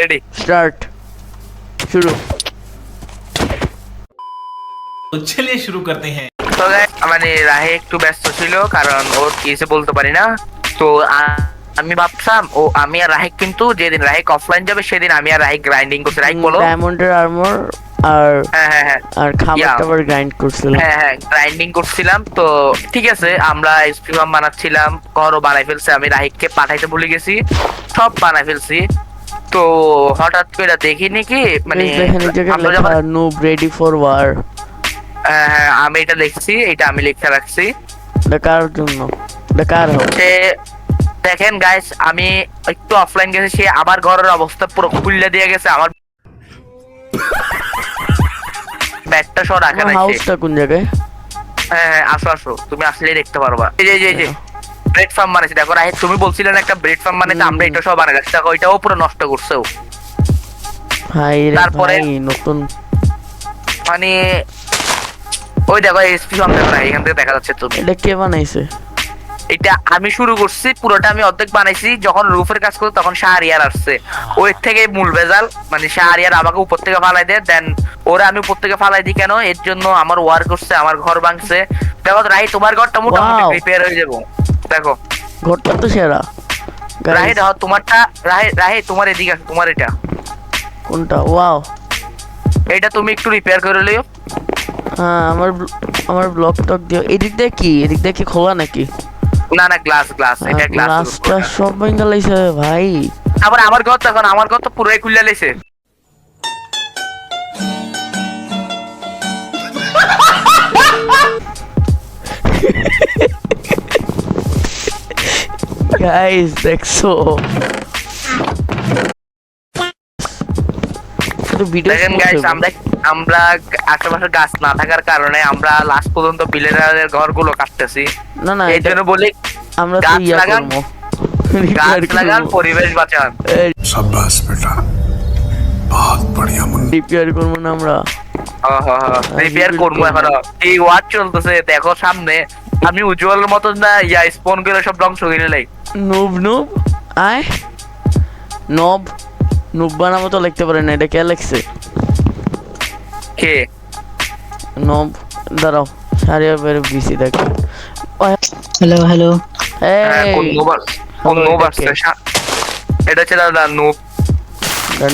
Ready start शुरू। तो चलिए शुरू करते हैं। তো মানে রাহে একটু ব্যস্ত ছিল কারণ ওর কিছু বলতে পারি না। তো আমি ভাবছিলাম আমি আর রাহিক কিন্তু যেদিন রাহিক অফলাইন যাবে সেদিন আমি আর রাহিক গ্রাইন্ডিং করছি। রাহিক বলো। ডায়মন্ডের আর্মর আর হ্যাঁ আর খাবার টাবার গ্রাইন্ড করছিলাম। হ্যাঁ গ্রাইন্ডিং করছিলাম। তো ঠিক আছে, আমরা স্পিমাম বানাচ্ছিলাম, ঘরও বানাই ফেলছি। আমি রাহিককে পাঠাইতে ভুলে গেছি, সব বানাই ফেলছি। তো হঠাৎ করে দেখিনি কি মানে আমরা যখন নুব রেডি ফর ওয়ার। হ্যাঁ আমি এটা লিখছি, এটা আমি লিখে রাখছি। কার জন্য? কার হচ্ছে? দেখেন গাইস, আমি একটু অফলাইন গেছি, সে আবার ঘরের অবস্থা পুরো খুললে দিয়ে গেছে। আমার ব্যাগটা সহ রাখা নাই। হাউসটা কোন জায়গায়? হ্যাঁ আসো আসো, তুমি আসলেই দেখতে পারবা। এই যে ব্রেড ফার্ম বানাইছি। দেখো রাহিত, তুমি বলছিলে না একটা ব্রেড ফার্ম বানাইতে, আমরা এটা সব বানাই রাখছি। দেখো ওইটাও পুরো নষ্ট করছে ও। ভাই তারপরে নতুন মানে ওই দেখো এসপি ফার্ম দেখো, এখান থেকে দেখা যাচ্ছে। তুমি এটা কে বানাইছে? এটা আমি শুরু করছি, পুরোটা আমি অর্ধেক বানাইছি। যখন রুফের কাজ করতো তখন শাহরিয়ার আসছে, ওই থেকে মূল ভেজাল। মানে শাহরিয়ার আমাকে উপর থেকে ফালাই দেয়, দেন ওরা আমি উপর থেকে ফালাই দিই কেন, এর জন্য আমার ওয়ার করছে, আমার ঘর ভাঙছে। দেখো রাহি, তোমার ঘরটা মোটামুটি রিপেয়ার হয়ে যাবো। দেখো ঘরটা তো সেরা। রাহি দেখো তোমারটা, রাহি তোমার এদিকে আসো, তোমার এটা কোনটা? ওয়াও, এটা তুমি একটু রিপেয়ার করে লিও। হ্যাঁ আমার ব্লক টক দিও। এদিক দিয়ে কি খোলা নাকি? না না, গ্লাস এটা গ্লাস। গ্লাসটা সব ভেঙে লাইছে ভাই। আবার আমার ঘর, তখন আমার ঘর তো পুরোই খুলে লাইছে। গাইস দেখছো দেখেন গাইস, আমরা আশেপাশে গাছ না থাকার কারণে আমরা লাস্ট পর্যন্ত বিলেনারের ঘরগুলো কাটতেছি। না এই জন্য বলি আমরা গাছ লাগান, পরিবেশ বাঁচান। शाबाश बेटा, बहुत बढ़िया मुन्ना। রিপেয়ার করব না আমরা? রিপেয়ার করবো এখন। এই ওয়াচ চলতেছে দেখো সামনে, আমি উজ্জ্বলের মতন না স্পন করে সব ধ্বংস করে লাই। নুব আয় নুব বানাবো তো লিখতে পারে না। এটা কে লিখছে? কে? নব। দাঁড়াও, সারিয়া বের বিসি দেখ। হ্যালো কোন নোব আসছে? এটা হচ্ছে দাদা noob.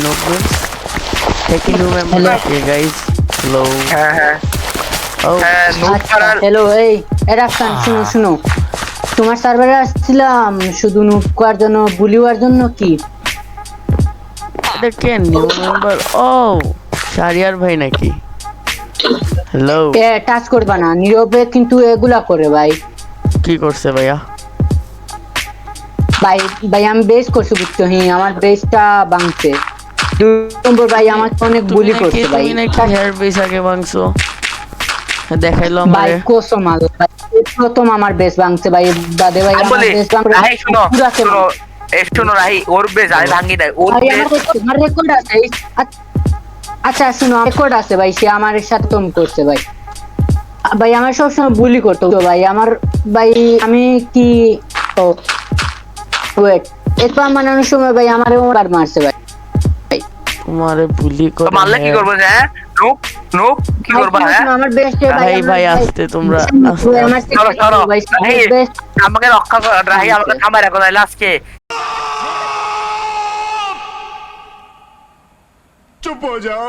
Noob taking room member. Okay guys, hello. হ্যাঁ নুব পাড়ার। হ্যালো, এই রাফসান শুনো, তোমার সার্ভারে আসছিলাম শুধু নুব করার জন্য, বুলি হওয়ার জন্য। কি এটা কে নিউ মেম্বার? ও সারিয়ার ভাই নাকি? হ্যালো। টাচ করবা না, নীরবে কিন্তু এগুলা করে। ভাই কি করছে ভাইয়া? ভাই আমি বেস করছি, বুঝছো? আমার বেসটা ভাঙছে 2 নম্বর। ভাই আমাকে অনেক বুলি করছে ভাই। তুমি নাকি হেয়ার বেস আগে ভাঙছো? দেখাইলো ভাই আমারে। কোসম আলো ভাই, প্রথম আমার বেস ভাঙছে ভাই। দাদে ভাই আমার বেস ভাঙছে। রাহি শোনো রাহি, ওর বেস আমি ভাঙি নাই। ওর আমার রেকর্ড আছে। আচ্ছা শুনো, রেকর্ড আছে ভাই, সে আমার সাথে তোম করছে ভাই। ভাই আমার সবসময় বুলি করতো ভাই আমার। ভাই আমি কি ওয়েট একবার মানানোর সময় ভাই আমার ওর মারছে ভাই। তোমারে বুলি করে মারলে কি করবো? হ্যাঁ নুব কি করবা? হ্যাঁ আমার বেস্ট ভাই আসতে তোমরা আমাকে রক্ষা কর রাহি, আমাকে থামায় রাখো তাহলে আজকে। चुप हो जाओ।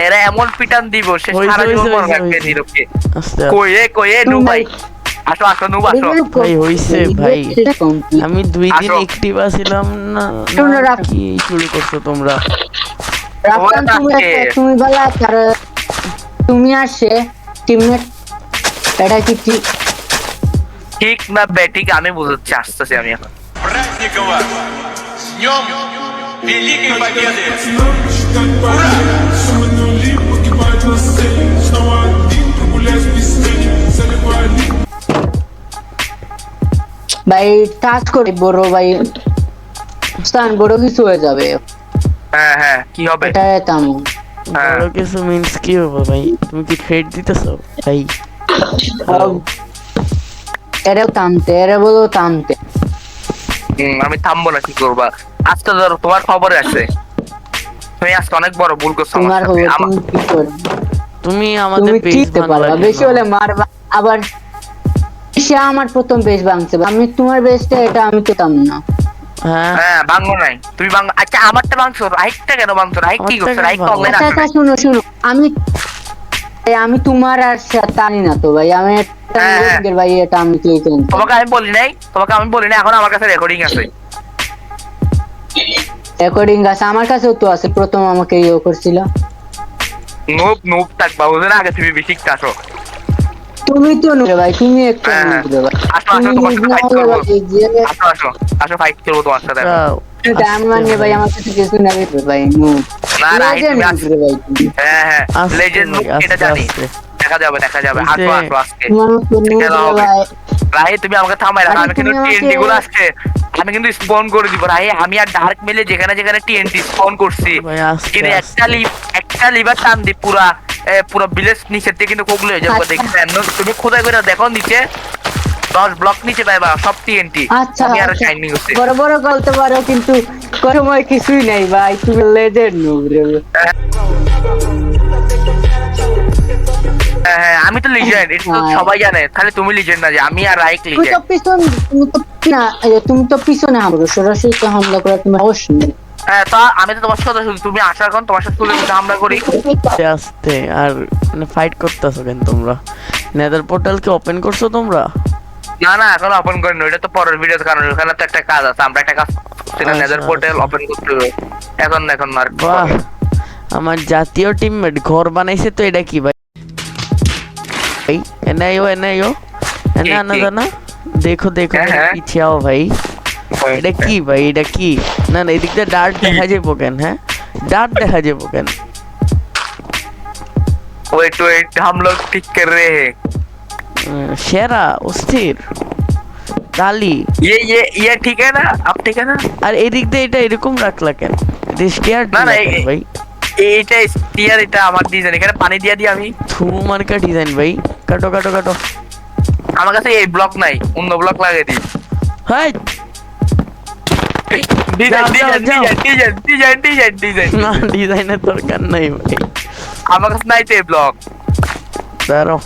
এরা এমন পিটান দিব সে সারা জীবন মনে রাখবে নীরবকে। কই নুব ভাই, আসো নুব আসো। ভাই হইছে ভাই, আমি 2 দিন অ্যাক্টিভ ছিলাম না। কি শুরু করছো তোমরা? তুমি বলা তুমি আসে টিমমেট, এটা কি ঠিক না ব্যাটিক? আমি বুঝাচ্ছি, আসতেছি আমি এখন। Братникова, с днем Великой Победы! ভাই টাচ করে বড় ভাই, স্থান বড় কিছু হয়ে যাবে। হ্যাঁ কি হবে? এটা তেমন বড় কিছু মিন্স কি হবে ভাই? তুমি কি ট্রেড দিতেছো ভাই? এরাও টানতে, এরা বলো টানতে। আমি থামবো না, কি করবা? আজকে ধরো তোমার খবরে আছে, তুমি আজকে অনেক বড় ভুল করছো আমার তোমার সাথে। খবর তুমি কি করবে? তুমি আমাদের তুমি পেজ চিনতে পারবা, বেশি হলে মারবা। আবার সে আমার প্রথম বেশ ভাঙছে, আমি তোমার বেশটা এটা আমি পেতাম না। হ্যাঁ হ্যাঁ ভাঙো নাই তুমি ভাঙ। আচ্ছা আমারটা ভাঙছো, রাইটটা কেন ভাঙছো? রাইট কি করছো? রাইট তো অনলাইন আচ্ছা আসো আচ্ছা শুনো শুনো, আমি তোমার আর সাথে আনি না তো ভাই, আমি একটা হ্যাঁ, হ্যাঁ। নিজের ভাই, এটা আমি কি জানি। তোমাকে আমি বলি নাই, এখন আমার কাছে রেকর্ডিং আছে। রেকর্ডিং আছে আমার কাছেও তো আছে, প্রথম আমাকে ইয়ে করছিল। নোব নোব থাকবা, বুঝলে আগে তুমি বেশিকটা আসো। তুমি তো নুরে ভাই, তুমি একটা হ্যাঁ, হ্যাঁ। নুরে ভাই। আসো, আসো, তুমি তোমার নিজ সাথে না fight হলে করবো। ভাই যে আসো ফাইট করবো তোমার সাথে এখন। ডায়মন্ড নিয়ে ভাই আমার কাছে কিছু না রে ভাই, নু না, না, এই লেজেন্ড তুমি আসো। রে ভাই তুমি। হ্যাঁ হ্যাঁ আস্তে লেজেন্ড ভাই, এটা আস্তে জানি। আস্তে। দেখা যাবে আসো বুঝতে- আসো আজকে। তোমার তো নু খেলা রে হবে। ভাই। রাহি তুমি আমাকে থামাই রাখো, আরে আমি কিন্তু তুমি আমাকে- টিএনটি গুলো আসছে, আমি কিন্তু স্পন করে দিব রাহি। আমি আর ডার্ক মেলে যেখানে যেখানে টিএনটি স্পন করছি, ভাই আস্তে কিন্তু আস্তে। একটা লিভার টান দি পুরা বিলেজ নিচের থেকে কিন্তু কোগলে হয়ে যাবে। আচ্ছা। দেখছেন তুমি খোদাই করে দেখো নিচে 10 ব্লক নিচে পাইবা সব টিএনটি। আচ্ছা আমি আর আচ্ছা। শাইনিং হচ্ছে। বড় বড় বলতে পারো কিন্তু সময় কিছুই নাই ভাই, তুমি লেজেন্ড নু রে ভাই। হ্যাঁ হ্যাঁ আমি তো লিজেন্ড, এটা তো হ্যাঁ। সবাই জানে, খালি তুমি লিজেন্ড না যে আমি আর রাইক তুমি লিজেন্ড। তো পিছনে হামলো, সরাসরি তো হামলা করা তুমি অবশ্যই নেই। হ্যাঁ তা আমি তো তোমার সাথে শুধু তুমি আসার এখন তোমার সাথে শুধু হামলা করি। আস্তে আস্তে। আর মানে ফাইট করতেছো কেন তোমরা? নেদার পোর্টাল কি ওপেন করছো তোমরা? না না এখন ওপেন করিনি, ওটা তো পরের ভিডিওতে, কারণ ওখানে তো একটা কাজ আছে, আমরা একটা কাজ আচ্ছা, নেদার পোর্টাল ওপেন করতে হবে এখন আর বাহ, আমার জাতীয় টিমমেট ঘর বানাইছে তো। এটা কি ভাই? ভাই এনআইও এনে আনা কি? জানা, দেখো দেখো হ্যাঁ, হ্যাঁ। পিছিয়ে আও ভাই। এটা কি ভাই? এটা কি? না না, এদিক দিয়ে ডার্ট দেখা যাবো কেন? হ্যাঁ ডার্ট দেখা যাবো কেন? वेट हम लोग ठीक कर रहे हैं। সেরা অস্থির কালি। ये ठीक है ना? अब ठीक है ना? আর এদিক দিয়ে এটা এরকম রাখলা কেন? স্টিয়ার না, না, ভাই, এটা স্টিয়ার, এটা আমার ডিজাইন, এখানে পানি দিয়ে দিই আমি। থু মার্কা ডিজাইন ভাই। কাটো কাটো কাটো। আমার কাছে এই ব্লক নাই, অন্য ব্লক লাগিয়ে দিই। হাই ডিজাইন যাও, ডিজাইন যাও। ডিজাইন ডিজাইন ডিজাইন ডিজাইন না ডিজাইনের দরকার নাই ভাই। আমার কাছে নাই তো এই ব্লক। দাঁড়াও,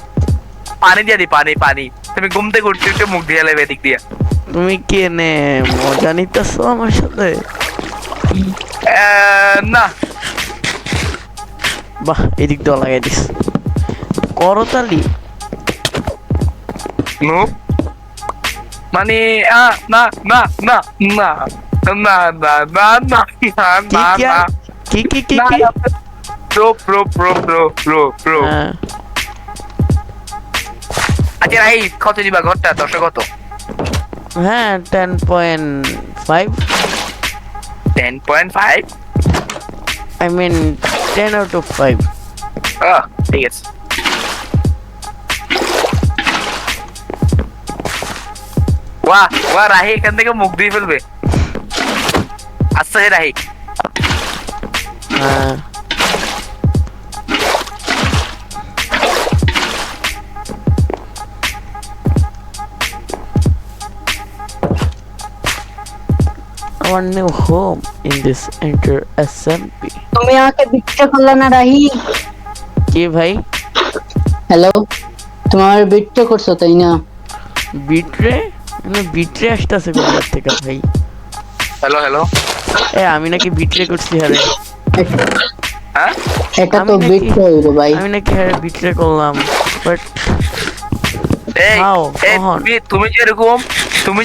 পানি দিয়ে দিই, পানি পানি। তুমি ঘুম থেকে উঠতে উঠতে মুখ দিয়ে লেবে এদিক দিয়ে। তুমি কে নে মজা নিতেছো আমার সাথে? না বাহ, এদিক দিয়ে লাগাই দিস করতালি। নো মানে না না না না না না না না কি না কি না কি কি কি কি? Pro pro pro pro pro pro. হ্যাঁ, আচ্ছা ভাই কত দিবা ঘরটা? 10 কত? হ্যাঁ 10.5। 10.5? I mean 10 out of 5. ঠিক আছে। বাহ বাহ, রাহি এখান থেকে মুখ দিয়ে ফেলবে। আচ্ছা রাহি হ্যাঁ our new home in this enter SMP. তুমি আমাকে বিট্রে করলে না রাহি? কি ভাই? হ্যালো, তুমি আমার বিট্রে করছো তাই না? বিটরে মানে বিটরে আসতেছে কোথার থেকে ভাই? Hello hello. আমি নাকি বিটরে করছি? আরে হ্যাঁ এটা আমি তো নাকি- বিট্রে হইলো ভাই। আমি নাকি বিটরে করলাম, বাট এই How? এই কখন? তুমি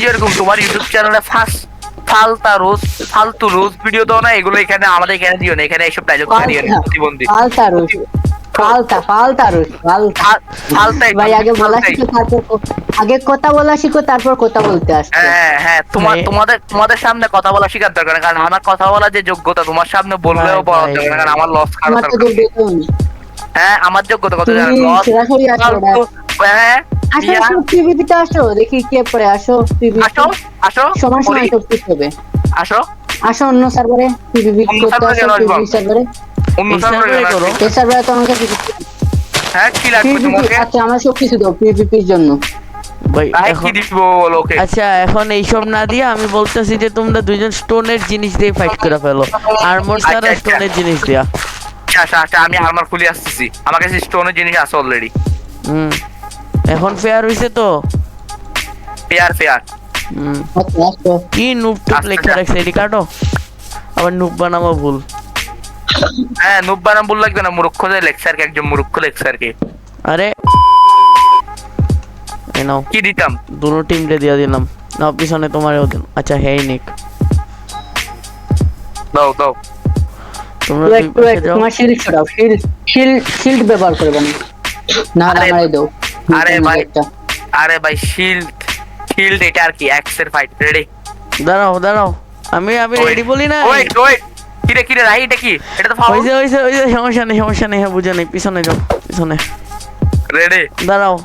যেরকম তোমার ইউটিউব চ্যানেলে ফালতু রোজ ভিডিও দাও না, এগুলো এখানে আমাদের এখানে দিও না, এখানে এইসব ডায়লগ দিও না, প্রতিবন্ধী ফালতা রোজ, ফালতা রোজ, ফালতা। ফালতাই ভাই আগে বলা শিখো, তারপর আগে কথা বলা শিখো, তারপর কথা বলতে আসছো। হ্যাঁ হ্যাঁ তোমাদের সামনে কথা বলা শিখার দরকার না, কারণ আমার কথা বলার যে যোগ্যতা তোমার সামনে বললেও ভাই, বলা ভাই, দরকার না, কারণ ভাই। আমার লস খারাপ আমার তো দরকার। দেখতেও না। হ্যাঁ আমার যোগ্যতা কত জানো? তুমি লস সরাসরি আসো না। হ্যাঁ আসো মিয়া, আসো টিভিতে আসো, দেখি কে পরে আসো টিভি। আসো আসো সময় করি, সময় সব কিছু হবে। আসো আসো অন্য সার্ভারে, টিভি অন্য করতে server-এ আসো, কেন আসবো? টিভি সার্ভারে। অন্য এই সার্ভারে server-এ করো। এই সার্ভারে তো আমাকে হ্যাঁ কি লাগবে তোমাকে? আচ্ছা আমার সব কিছু দাও পিভিপির জন্য। ভাই ভাই কি এখন দিব বলো ওকে। আচ্ছা এখন এইসব না দিয়ে আমি বলতেছি যে তোমরা দুইজন স্টোনের জিনিস দিয়ে ফাইট করে ফেলো, আর্মর ছাড়া আচ্ছা, আচ্ছা। স্টোনের জিনিস দিয়া। আচ্ছা আচ্ছা আমি আর্মার খুলে আসতেছি, আমার কাছে স্টোনের জিনিস আছে অলরেডি। হুম এখন ফেয়ার হইছে তো? Fair fair. হুম আচ্ছা আচ্ছা কি নুব টুপ আচ্ছা, লেখা আচ্ছা। রাখছে, এটি কাটো। আবার নুব বানাবো ভুল। হ্যাঁ নুব্বানাম বল লাগবে না, মূর্খদের লেকচারকে, একজন মূর্খ লেকচারকে আরে এই নাও, কি দিতাম। দুটো টিমরে দিয়া দিলাম। নাও পিছনে তোমারও দিন। আচ্ছা হেই নিক, দাও দাও। তোমরা ওয়েট দুই পাশে ওয়েট যাও। তোমার শিল্ড ছড়াও, শিল্ড ব্যবহার করবে না, না আরে- আমারে দাও। আরে ভাই একটা আরে ভাই শিল্ড শিল্ড এটা আর কি এক্সের ফাইট রেডি। দাঁড়াও দাঁড়াও, আমি রেডি বলি না। ওয়েট ওয়েট কিরে কিরে রাই এটা কি, এটা তো ফাউল। হইছে সমস্যা নেই, হ্যাঁ বুঝে নেই। পিছনে যাও, পিছনে রেডি দাঁড়াও।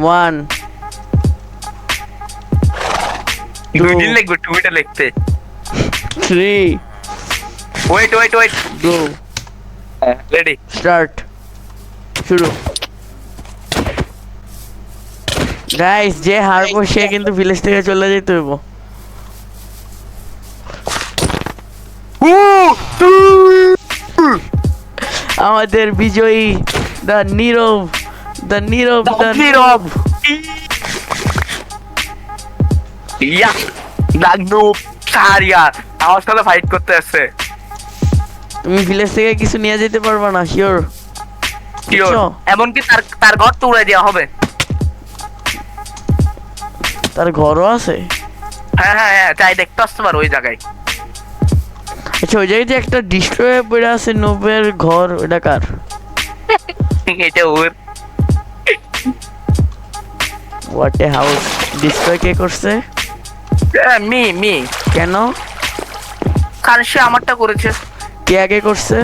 1 দুই দিন লাগবে টুইটা লিখতে। 3 wait wait wait 2 ready start, শুরু। গাইস যে হারবো সে কিন্তু ভিলেজ থেকে চলে যেতে হইব। আমাদের বিজয়ী the Nirab, the Nirab, the Nirab. ইয়া লাগনো সারিয়া আমার সাথে ফাইট করতে আসছে। তুমি ভিলেজ থেকে কিছু নিয়ে যেতে পারবা না, শিওর? Sure. এমনকি তার তার ঘর তো উড়াই দেওয়া হবে। তার ঘরও আছে? হ্যাঁ হ্যাঁ হ্যাঁ চাই দেখতে আসতে পারো ওই জায়গায়। আচ্ছা ওই জায়গায় যে একটা ডিস্ট্রয় পড়ে আছে নোবের ঘর, ওটা কার? এটা ওর। হোয়াট এ হাউস, ডিস্ট্রয় কে করছে? মি কেন? কারণ সে আমারটা করেছে কে আগে করছে?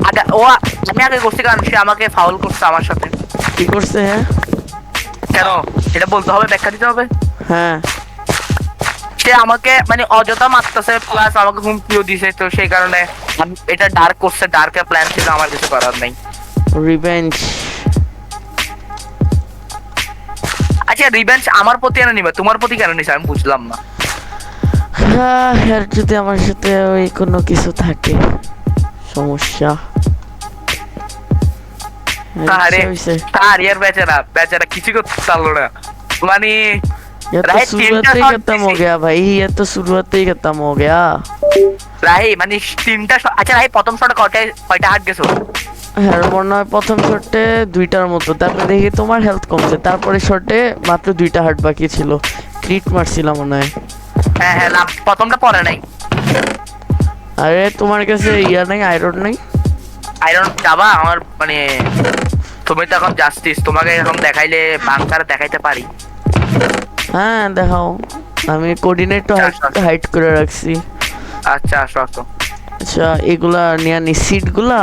আগে ও, আমি আগে করছি কারণ সে আমাকে ফাউল করছে আমার সাথে। কি করছে? হ্যাঁ কেন এটা বলতে হবে, ব্যাখ্যা দিতে হবে। হ্যাঁ সে আমাকে মানে অযথা মারতেছে, প্লাস আমাকে হুমকিও দিছে, তো সেই কারণে আমি এটা ডার্ক করছে, ডার্কের প্ল্যান ছিল, আমার কিছু করার নাই। রিভেঞ্জ। আচ্ছা রিভেঞ্জ আমার প্রতি এনে নিবে, তোমার প্রতি কেন নিছে আমি বুঝলাম না। আর যদি আমার সাথে ওই কোনো কিছু থাকে সমস্যা। আরে তার ইয়ার বেচারা বেচারা কিছু করতে পারলো না, মানে ये तो राइट, शुरुआत तीनटा ही shot खत्म हो दिसी। गया भाई, ये तो शुरुआत ही खत्म हो गया। রাহি মানে তিনটা আচ্ছা রাহি প্রথম শটে কয়টা হাত গেছো? হ্যাঁ মনে হয় প্রথম শটে 2টার মতো, তারপরে দেখি তোমার হেলথ কমছে, তারপরে শটে মাত্র 2টা হার্ট বাকি ছিল, ক্রিট মারছিলাম মনে হয়। হ্যাঁ হ্যাঁ প্রথমটা পরে নাই। আরে তোমার কাছে ইয়া নাই, আয়রন নাই? আয়রন যাবা আমার মানে, তুমি তো এখন জাস্টিস, তোমাকে এখন দেখাইলে বাংকার দেখাইতে পারি। হ্যাঁ দেখাও, আমি কোঅর্ডিনেটর হাইড করে রাখছি। আচ্ছা আসো আসো। আচ্ছা এগুলা নিয়ে নি, সিটগুলা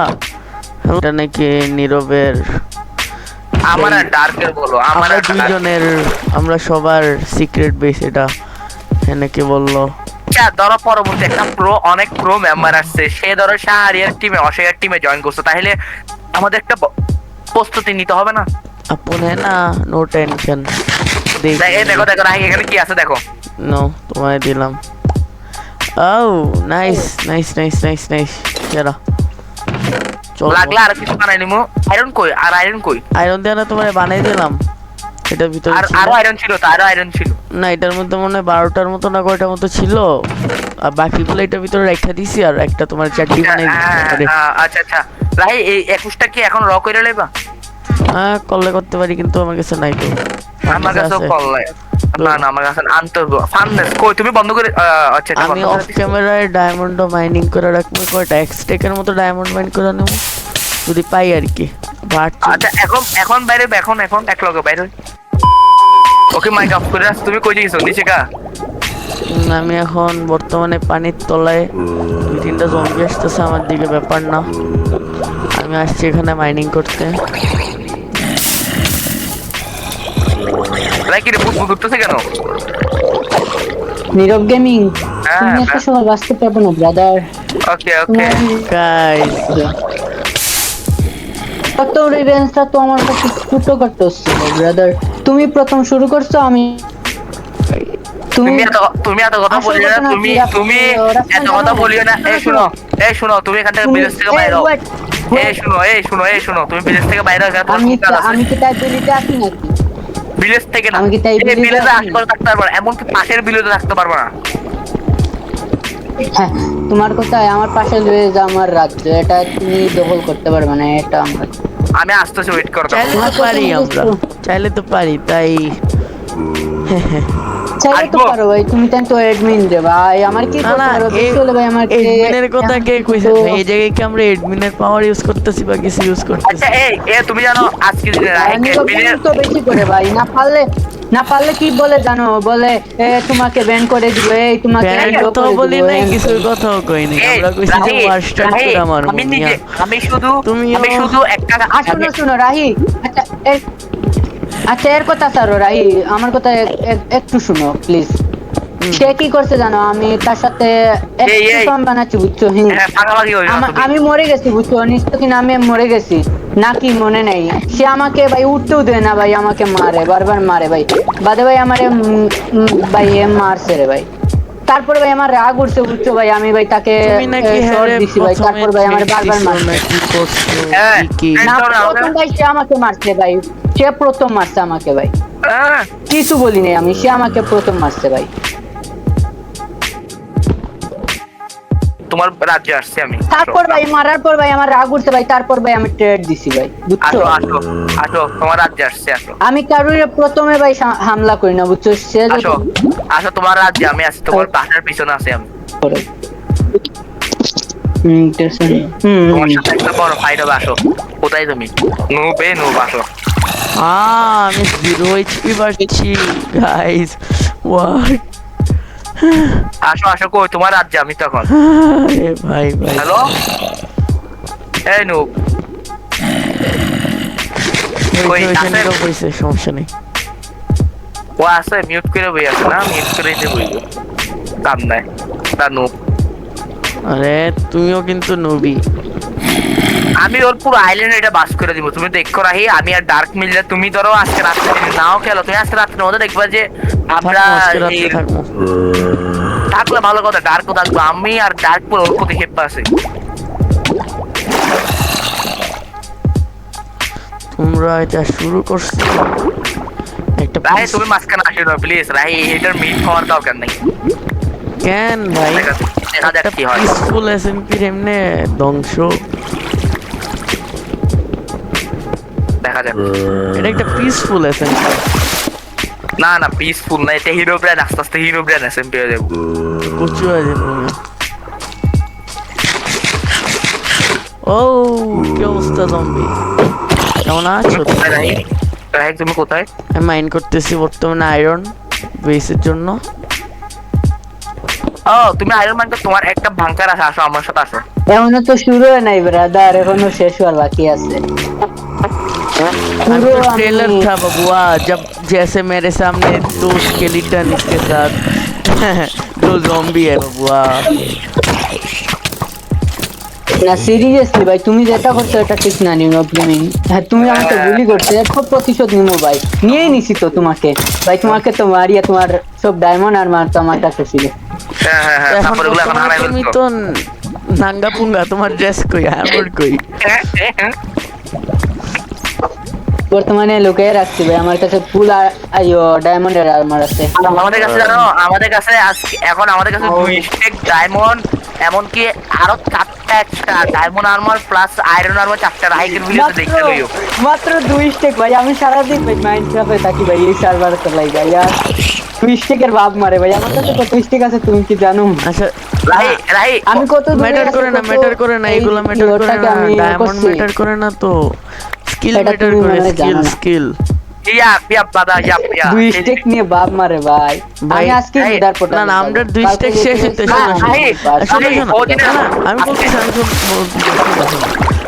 এটা নাকি নীরবের, আমার আর ডার্কের বলো, আমার আমরা আর Dark- দুইজনের, আমরা সবার সিক্রেট বেস এটা, হ্যাঁ নাকি বললো। আচ্ছা ধরো পরবর্তী একটা অনেক প্রো মেম্বার আসছে, সে ধরো শাহরিয়ার টিমে অশিয়ার টিমে জয়েন করছে, তাহলে আমাদের একটা প্রস্তুতি নিতে হবে না? আপন হ্যাঁ না, নো টেনশন। এই দেখো দেখো রাহি এখানে কি আছে দেখো। নো তোমায় দিলাম। ও nice nice nice nice nice, চলো চলো। লাগলে আর কিছু বানাই নিমু। আয়রন কই, আর আয়রন কই? আয়রন দিয়ে না তোমায় বানাই দিলাম, এটার ভিতরে আর ছিল। আরো আয়রন ছিল তো, আরো আয়রন ছিল। না এটার মধ্যে মনে হয় 12টার মতো না কয়টার মতো ছিল, আর বাকিগুলো এটার ভিতরে রেখে দিছি, আর একটা তোমার চারটি বানাই দিছি। আচ্ছা আচ্ছা রাহি এই 21টা কি এখন র কইরা লইবা? হ্যাঁ করলে করতে পারি, কিন্তু আমার কাছে নাই তো। আমার কাছে আছে। কল নাই। না না আমার কাছে আনতে হবে। ফাননেস কই তুমি বন্ধ করে আচ্ছা এটা আমি বন্ধ অফ করে দিছি। ক্যামেরায় ডায়মন্ড মাইনিং করে রাখবো, কয়টা এক্সটেকের মতো ডায়মন্ড মাইন করে নেব যদি পাই আর কি। বাট আচ্ছা এখন এখন বাইরে এখন এখন এক লগে বাইরে। ওকে মাইক অফ করে রাখ, তুমি কই গেছো নিচে কা? আমি এখন বর্তমানে পানির তলায়, 2-3টা জম্বি আসতেছে আমার দিকে, ব্যাপার না, আমি আসছি এখানে মাইনিং করতে। রাই কি রে ভূত উঠতেছে কেন? নীরব গেমিং, হ্যাঁ, তুমি এত হ্যাঁ। সময় বাঁচতে পারবে না ব্রাদার। ওকে ওকে গাইস কত রেঞ্জটা তো আমার কাছে ছোট করতে হচ্ছে ব্রাদার। তুমি প্রথম শুরু করছো, আমি তুমি তুমি এত কথা আসল বলিও না, ঘটনা তুমি কি রাখো? তুমি ওরা এত কথা বলিও না। এই শুনো তুমি এখান থেকে বিলেজ থেকে বাইরে হও। এই শুনো তুমি বিলেজ থেকে বাইরে হও, তোমার আমি খুব কাজ আছে। আমি কি তাই বিলিতে আছি নাকি? বিলেজ থেকে না, আমি কি তাই এই village-এ বিলেজে আছি? আশপাশে থাকতে পারবো না, এমনকি পাশের বিলেজে থাকতে পারবো না। হ্যাঁ, তোমার কোথায়? আমার পাশে রয়েছে আমার রাজ্য, এটা তুমি দখল করতে পারবে না, এটা আমার। আমি আসতেছি, ওয়েট করো। চাইলে তো পারি আমরা, চাইলে তো পারি, তাই চাইলে তো আসবো। পারো ভাই, তুমি তাই তো অ্যাডমিন রে ভাই, আমার কি না করতে না, পারো? বেশি হলে ভাই আমার এডমিনের কথা কে কইছে ভাই? এই জায়গায় কি আমরা এডমিনের পাওয়ার ইউজ করতেছি বা কিছু ইউজ করতেছি? আচ্ছা তুমি জানো আজকে দিনে আমি তো বলি তো বেশি করে ভাই, না পারলে কি বলে জানো? বলে তোমাকে ব্যান করে দিব, এই তোমাকে ব্যান্ড ban কথাও করে বলি দিব, নাই, এই কিছুর কথাও কই নাই। আমরা কইছি যে ওয়ার্স্টার করে আমার আমি মুনিয়া। নিজে আমি শুধু একটা শোনো রাহি, আচ্ছা আচ্ছা এর কথা ছাড়ো রাহি, আমার কথা একটু শুনো প্লিজ। সে কি করছে জানো? আমি তার সাথে বানাচ্ছি বুঝছো? হ্যাঁ ভাগাভাগি হইলো না তুমি। আমি মরে গেছি বুঝছো, নিশ্চয় কিনা আমি মরে গেছি নাকি মনে নেই। সে আমাকে ভাই উঠতেও দেয় না ভাই, আমাকে মারে, বারবার মারে ভাই। বাদে ভাই আমারে ভাই মারছে রে ভাই। তারপরে ভাই আমার রাগ উঠছে বুঝছো ভাই, আমি ভাই তাকে তুমি নাকি shot হ্যারে দিছি ভাই, প্রথমে তারপর ভাই আমার বারবার দিছো মারছে। নাকি করছো হ্যাঁ। কি না শোনো, প্রথম ভাই সে আমাকে মারছে ভাই, সে প্রথম মারছে আমাকে ভাই, আহ, কিছু বলি নাই আমি, সে আমাকে প্রথম মারছে ভাই। তোমার রাজ্যে আসছি আমি। তারপর ভাই মারার পর ভাই আমার রাগ উঠছে ভাই, তারপর ভাই আমি ট্রেড দিছি ভাই বুঝছো। আসো তোমার রাজ্যে আসছি, আসো আমি কারোর প্রথমে ভাই হামলা করি না বুঝছো, সে আসো আসো তোমার রাজ্যে আমি আছি, তোমার বাসার পিছনে আছি আমি। তোমার সাথে একটা বড় ফাইট হবে, আসো। কোথায় তুমি? নুব আসো। আমি 0 এইচপি পাচ্ছি গাইস। হোয়াট? আসো কই তোমার রাজ্যে আমি তখন। আরে ভাই ভাই, হ্যালো এই নুব কই ওইখানে আছে? কইছে সমস্যা নেই। ও আছে, মিউট করে বই আছে না, মিউট করে দিয়ে বই কাম নাই তা নুব। আরে তুমিও কিন্তু নবী। আমি ওর পুরো আইল্যান্ড এটা বাস করে দিব, তুমি দেখো রাহি। আমি আর ডার্ক মিললে তুমি ধরো আজকে রাত্রে যদি নাও খেলো, তুমি আজকে রাত্রের মধ্যে দেখবা যে আমরা থাকবো। থাকলে ভালো কথা, ডার্কও থাকবো। আমি আর ডার্ক পুরো ওর প্রতি হেপ্পা আছে। তোমরা এটা শুরু করছো একটা রাহি তুমি মাঝখানে আসো না প্লিজ রাহি, এটার মিট খাওয়ার দরকার নেই। কেন ভাই? দেখা যাক একটা কি হয়। পিসফুল এসএমপির এমনি ধ্বংস, দেখা যাক। এটা একটা পিসফুল এসএমপি। না পিসফুল না, এটা হিরো ব্র্যান্ড, আস্তে আস্তে হিরো ব্র্যান্ড এসএমপি হয়ে যাবো। কচু আছে তুমি। ও কি অবস্থা জম্বি, কেমন আছো? রাহি তুমি কোথায়? আমি মাইন্ড করতেছি বর্তমানে আয়রন বেসের জন্য। ও তুমি আয়রন ম্যান, তোমার একটা বাংকার আছে, আসো আমার সাথে আসো। এখনো তো শুরু হয় নাই ব্রাদার, এখনো শেষ হওয়ার বাকি আছে। अभी तो ट्रेलर था बबुआ, जब जैसे मेरे सामने 2 स्केलेटन इसके साथ 2 ज़ॉम्बी है बबुआ। না সিরিয়াসলি ভাই, তুমি যেটা করছো এটা ঠিক না নিউ গেমিং। হ্যাঁ তুমি আমাকে গুলি করছো, এর খুব প্রতিশোধ নিবো ভাই, নিয়েই নিছি তো তোমাকে ভাই, তোমাকে তো মারিয়া তোমার সব ডায়মন্ড আর মার তো আমার কাছে ছিল। হ্যাঁ এখন তারপরে ওগুলো এখন হারাই তুমি ফেলছো। তো নাঙ্গা পুঙ্গা, তোমার ড্রেস কই, হ্যামর কই? বর্তমানে লুকিয়ে রাখছি ভাই, আমার কাছে ফুল আইও ডায়মন্ডের আর্মার আছে। আমাদের কাছে জানো, আমাদের কাছে এখন আমাদের কাছে 2 স্টেক ডায়মন্ড, এমনকি আরো 4টা extra diamond armour plus iron armour 4টা রাইকের ভিডিওতে দেখতে লইও। মাত্র 2 স্টেক ভাই, আমি সারাদিন ভাই মাইনক্রাফটে থাকি ভাই, এই সার্ভারে চালাই ভাই, আর 2 স্টেকের ভাব মারে ভাই। আমার কাছে কত স্টেক আছে তুমি কি জানো? আচ্ছা রাহি আমি কত ম্যাটার করে না এগুলো ম্যাটার করে না, ডায়মন্ড ম্যাটার করে না তো, স্কিল এটা ম্যাটার তুমি করে, মনে হয় জানো না। স্কিল। ইয়া দাদা ইয়া 2 স্টেক নিয়ে বাপ মারে ভাই। ভাই, আমি আজকে লিডার পড়লাম না আমরা 2 স্টেক শেষ হইতে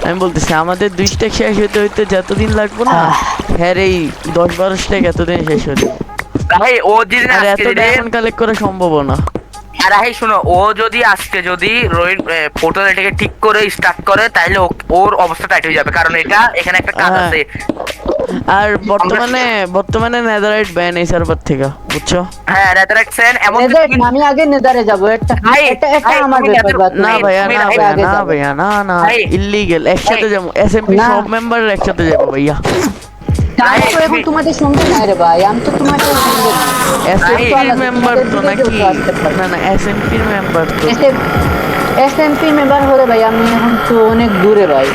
আমি বলতেছি আমাদের 2 স্টেক শেষ হইতে হইতে যতদিন লাগবে না, হ্যাঁ এই 10-12 স্টেক এতদিন শেষ হয়ে যাবে। রাহি ও দিন আর এত আজকে ডায়মন্ড কালেক্ট করা সম্ভব না। আর রাহি শুনো, ও যদি আজকে যদি রোহিত পোর্টাল এটাকে ঠিক করে স্টার্ট করে তাহলে ওর অবস্থা টাইট হয়ে যাবে, কারণ এখানে একটা কাজ হ্যাঁ। আছে। আর বর্তমানে নেদারাইট ব্যান এই সার্ভার থেকে, বুঝছো? হ্যাঁ রেদারেকশন এমন নেদার আমি আগে নেদারে যাবো, এটা ভাই, এটা ভাই, আমার তুমি ব্যাপার বাদ না দাও। ভাইয়া, তুমি না রাহি ভাইয়া, আগে না যাবো। ভাইয়া, না ভাই, ইল্লিগেল। একসাথে যাবো, এসএমপি না। সব মেম্বার একসাথে যাবো ভাইয়া। আমি তো এখন তোমাদের সঙ্গে নাই রে ভাই, আমি তো তোমাদের সঙ্গে নাই। এসএমপির আলাদা, মেম্বার তো তোমাদের নাকি? দিকে আসতে পারে। না এসএমপির মেম্বার তো। এসএমপি মেম্বার হলে ভাই আমি এখন তো অনেক দূরে ভাই।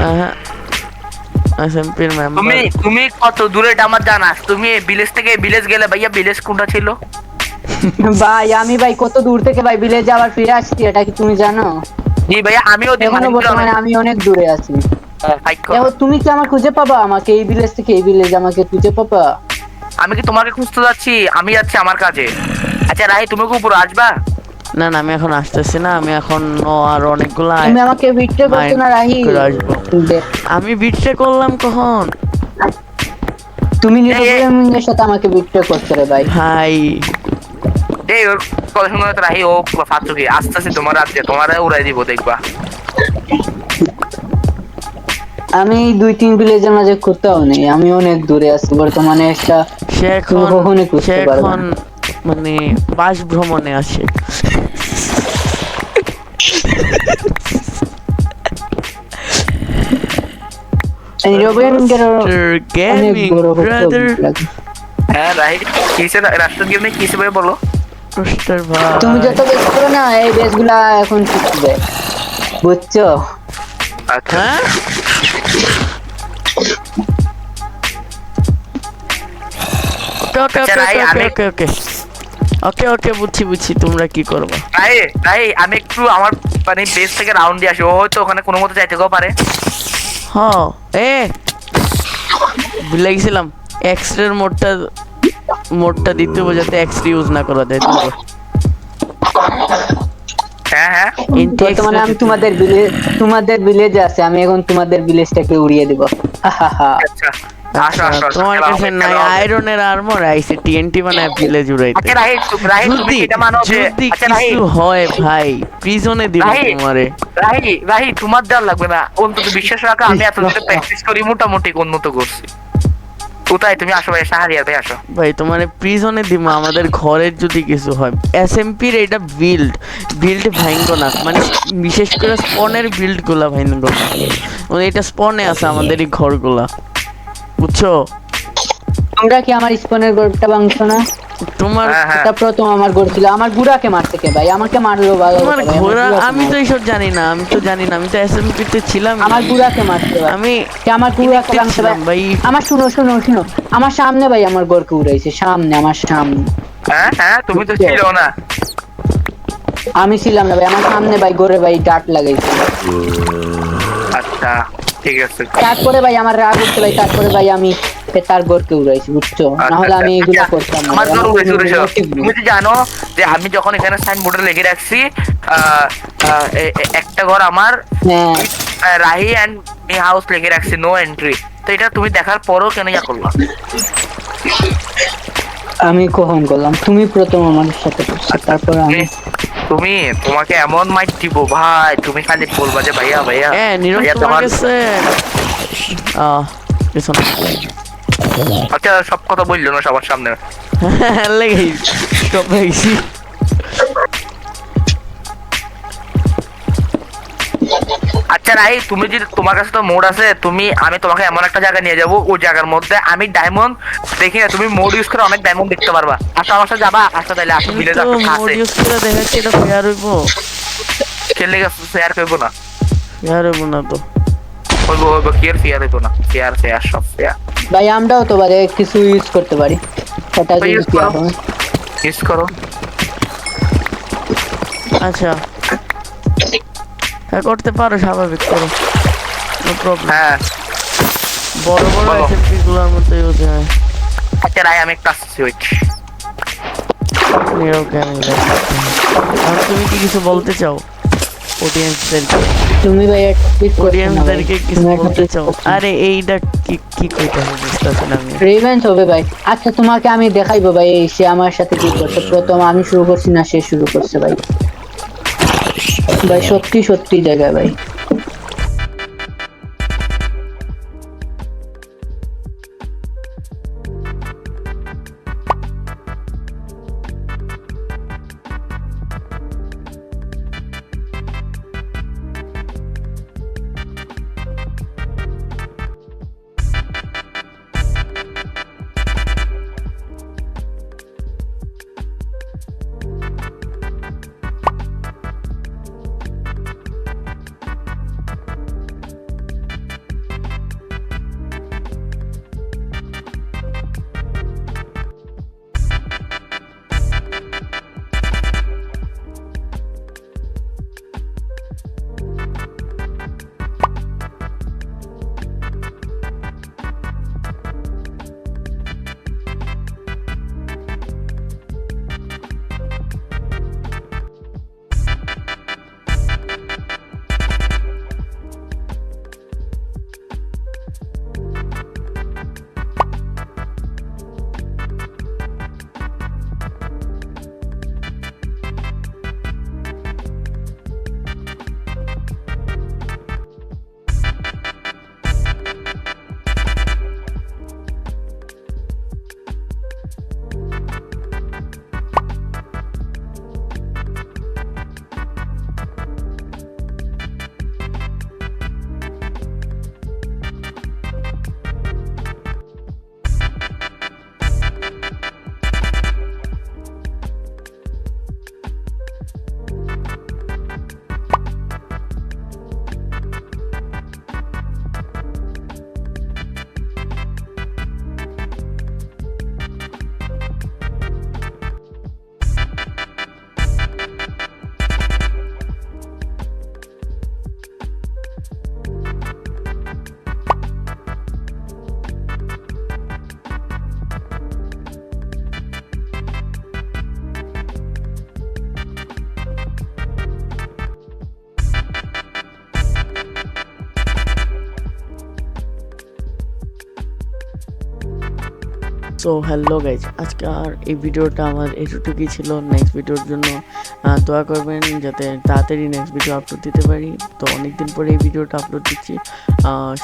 হ্যাঁ, এসএমপির মেম্বার। তুমি কত দূরে এটা আমার জানা। তুমি ভিলেজ থেকে ভিলেজ গেলে ভাইয়া, ভিলেজ কোনটা ছিল? ভাই আমি ভাই কত দূর থেকে ভাই বিলেজে আবার ফিরে আসছি, এটা কি তুমি জানো? জি ভাইয়া, আমিও এখনো বর্তমানে আমি অনেক দূরে আছি। ফাইট করো। এখন তুমি কি আমার খুঁজে পাবা? আমাকে এই ভিলেজ থেকে এই ভিলেজ আমাকে খুঁজে পাবা? আমি কি তোমাকে খুঁজতে যাচ্ছি? আমি যাচ্ছি আমার কাজে। আচ্ছা রাহি, তুমি কি উপরে আসবা? না আমি এখন আসতেছি না, আমি এখন আর অনেকগুলো তুমি আমাকে বিট্রে করছো না রাহি? করে আসবো। আমি বিট্রে করলাম কখন? তুমি নিরবের সাথে আমাকে বিট্রে করছো রে ভাই। ভাই এই ওর কথা শুনে তো রাহি ও ফাত্র কি আস্তে আস্তে তোমার রাজ্যে তোমার উড়াই দিব, দেখবা। আমি 2-3 ভিলেজের মাঝে কোথাও নেই, আমি অনেক দূরে আছি বর্তমানে। একটা সে এখন তুমি কখনোই খুঁজতে সে পারবে এখন না। মানে বাস ভ্রমণে আছে। নিরবের অনেক গেমিং বড় ব্রাদার হ্যাঁ রাহি, কিসে রাষ্ট্র গেমে কিসে ভাই বলো? রোস্টার ভাই। তুমি যত বেশ করো না এই বেশগুলা এখন শিখবে, বুঝছো? আচ্ছা হ্যাঁ ওকে আচ্ছা, রাই, আমি- ওকে বুঝছি তোমরা কি করবা। রাহি আমি একটু আমার মানে বেস থেকে রাউন্ড দিয়ে আসি, ও হয়তো ওখানে কোনো মতো যাইতে পারে। হ্যাঁ ভুলে গেছিলাম, এক্সরের মোডটা দিতে হবে যাতে এক্সরে ইউজ না করা যায়। হ্যাঁ বর্তমানে আমি তোমাদের ভিলেজে আছে, আমি এখন তোমাদের ভিলেজটাকে উড়িয়ে দিব। আচ্ছা আসো আসো আসো, তোমার খেলা কাছে হবে, নাই খেলা হবে। আয়রনের আর্মর, আইসে টিএনটি বানায় ভিলেজ উড়াইতে। আচ্ছা রাহি, রাহি তুমি যদি এটা মানো যে যদি আচ্ছা রাহি, কিছু হয় ভাই প্রিজনে দিব রাহি, তোমারে। রাহি তোমার দেওয়ার লাগবে না, অন্তত বিশ্বাস রাখো আমি এতদিন প্র্যাকটিস করি, মোটামুটি উন্নত করছি। কোথায় তুমি আসো ভাই, শাহরিয়ার ভাই আসো। ভাই তোমারে প্রিজনে দিব, আমাদের ঘরের যদি কিছু হয়। এসএমপির এটা বিল্ড ভাঙ্গো না, মানে বিশেষ করে স্পনের বিল্ড গুলা ভাঙ্গো না, মানে এটা স্পনে আছে আমাদের এই ঘরগুলা, বুঝছো? তোমরা কি আমার স্পনের গড়টা ভাঙছো না? তোমার হ্যাঁ, হ্যাঁ। এটা প্রথম আমার গড় ছিল, আমার গুড়াকে মারতে কে ভাই? আমাকে মারলো ভালো তোমার কথা ভাই, আমার ঘোড়া গুড়াকে আমি তো মারতে। এইসব জানি না, আমি তো এসএমপি তে ছিলাম। আমার গুড়াকে মারতে ভাই, আমি কে আমার গুড়াকে ভাঙতে ছিলাম ভাই? ভাই। আমার শুনো আমার সামনে ভাই আমার গড়কে উড়াইছে, সামনে আমার সামনে। হ্যাঁ তুমি তো ছিল না। আমি ছিলাম না ভাই, আমার সামনে ভাই গড়ে ভাই ডাট লাগাইছে। আচ্ছা ঠিক আছে। তারপরে ভাই আমার রাগ উঠছে ভাই, তারপরে ভাই আমি তার গড়কে উড়াইছি, বুঝছো? না হলে আমি এগুলো আচ্ছা, করতাম না আমার ভাই, জন্য আমার উড়েছে, উড়েছে। কোনো motive নেই। তুমি তো জানো যে আমি যখন এখানে সাইনবোর্ডে লিখে রাখছি একটা ঘর আমার হ্যাঁ রাহি এন্ড মি হাউস লিখে রাখছি, নো এন্ট্রি। তো এটা তুমি দেখার পরও কেন ইয়া করলা? আমি কখন করলাম? তুমি প্রথম আমার সাথে করছো, তারপর আমি। তুমি তোমাকে এমন মাইক দিব ভাই, তুমি খালি বলবা যে ভাইয়া ভাইয়া নীরব ভাইয়া তোমার তোমার। কাছে কিছু না। আচ্ছা সব কথা বললো না সবার সামনে। লেগেই সব ভাইছি। আচ্ছা রাহি, তুমি যদি তোমার কাছে তো মোড আছে, আমি তোমাকে এমন একটা জায়গায় নিয়ে যাবো, ওই জায়গার মধ্যে আমি ডায়মন্ড দেখি না, তুমি মোড ইউজ করে অনেক ডায়মন্ড দেখতে পারবা। আসো আমার সাথে যাবা? আসো তাহলে আসো, তুমি ভিলেজ তো আসো, মোড কাছে ইউজ করে দেখাচ্ছি, এটা ফেয়ার হইবো? খেললে শেয়ার করবো না, ফেয়ার হইবো না তো। হইবো কি আর শেয়ার হইবো না, শেয়ার সব শেয়ার। ভাই আমরাও তো পারে কিছু ইউজ করতে পারি, সেটা তো যদি use কি করো। হয়। ইউজ করো। আচ্ছা হ্যাঁ করতে পারো, স্বাভাবিক করো, নো প্রবলেম। হ্যাঁ বড় বলো। এসএমপি গুলোর মধ্যে ইউজ হয়। আচ্ছা রাহি, আমি একটা আসছি, ওয়েট। নীরব গেমিং। তুমি কি কিছু বলতে চাও অডিয়েন্সদের? তুমি ভাই ঠিক করছো না ভাই। অডিয়েন্সদেরকে কিছু তুমি একটা বলতে ঠিক চাও? করছো না। আরে এইটা কি কি কইতে হবে বুঝতেছি না আমি। রিভেঞ্জ হবে ভাই। আচ্ছা তোমাকে আমি দেখাইবো ভাই এই সে আমার সাথে কি করছে। প্রথম আমি শুরু করছি না সে শুরু করছে ভাই। ভাই সত্যি সত্যি জায়গায় ভাই। সো হ্যালো গাইজ, আজকে আর এই ভিডিওটা আমার এতটুকুই ছিল। নেক্সট ভিডিওর জন্য দোয়া করবেন যাতে তাড়াতাড়ি নেক্সট ভিডিও আপলোড দিতে পারি। তো অনেকদিন পরে এই ভিডিওটা আপলোড দিচ্ছি।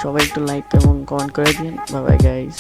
সবাই একটু লাইক এবং কমেন্ট করে দিন। Bye bye guys.